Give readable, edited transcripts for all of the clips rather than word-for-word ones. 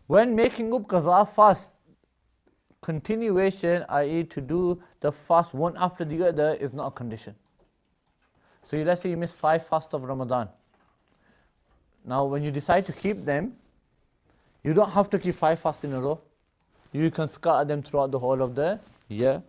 When making up qaza fast, continuation, i.e. to do the fast one after the other, is not a condition. So let's say you miss 5 fasts of Ramadan. Now when you decide to keep them, you don't have to keep 5 fasts in a row. You can scatter them throughout the whole of the year.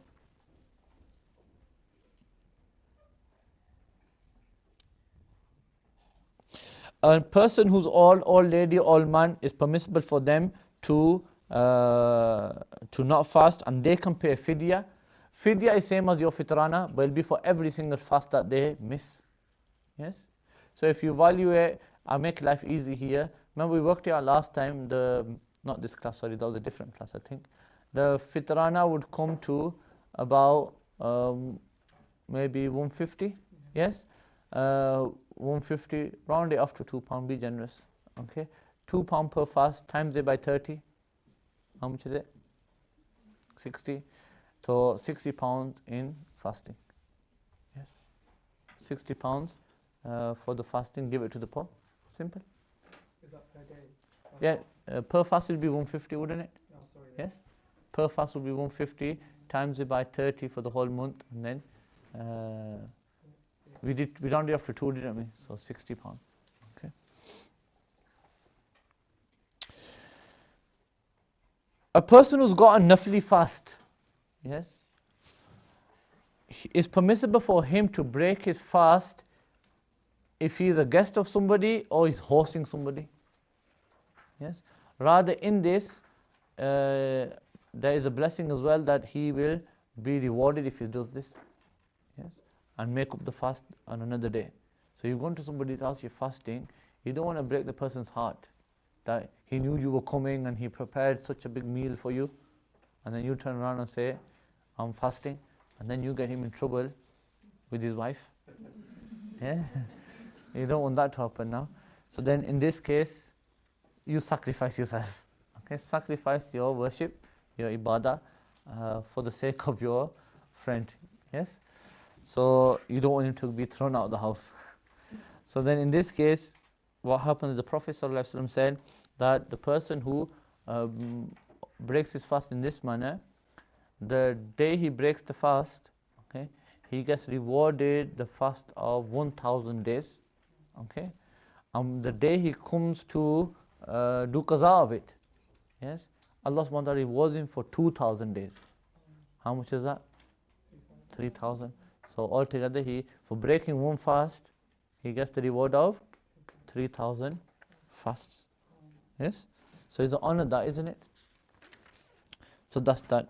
A person who's old lady, old man, is permissible for them to not fast, and they can pay fidya. Fidya is same as your fitrana, but it'll be for every single fast that they miss. Yes. So if you evaluate, I'll make life easy here. Remember we worked here last time. Not this class, sorry, that was a different class, I think. The fitrana would come to about maybe 150. Yes. 150, round it off to £2, be generous. Okay, £2 per fast, times it by 30. How much is it? 60. So £60 in fasting. Yes, £60 for the fasting. Give it to the poor. Simple. Is that per day? Yeah, per fast will be 150, wouldn't it? No, sorry. Yes, per fast will be 150, times it by 30 for the whole month, and then we don't do after 2, didn't we? So £60. Okay. A person who's got a nafli fast, yes, it's permissible for him to break his fast if he's a guest of somebody or he's hosting somebody. Yes. Rather in this, there is a blessing as well that he will be rewarded if he does this. Yes. And make up the fast on another day. So you're going to somebody's house, you're fasting, you don't want to break the person's heart that he knew you were coming and he prepared such a big meal for you, and then you turn around and say, I'm fasting, and then you get him in trouble with his wife. Yeah, you don't want that to happen now. So then in this case, you sacrifice yourself. Okay, sacrifice your worship, your ibadah, for the sake of your friend. Yes. So you don't want him to be thrown out of the house. So then in this case, what happens is the Prophet ﷺ said that the person who breaks his fast in this manner, the day he breaks the fast, okay, he gets rewarded the fast of 1,000 days. Okay, the day he comes to do qaza of it, yes, Allah subhanahu wa ta'ala rewards him for 2,000 days. How much is that? 3,000. So altogether, for breaking one fast, he gets the reward of 3,000 fasts. Yes? So it's an honor that, isn't it? So that's that.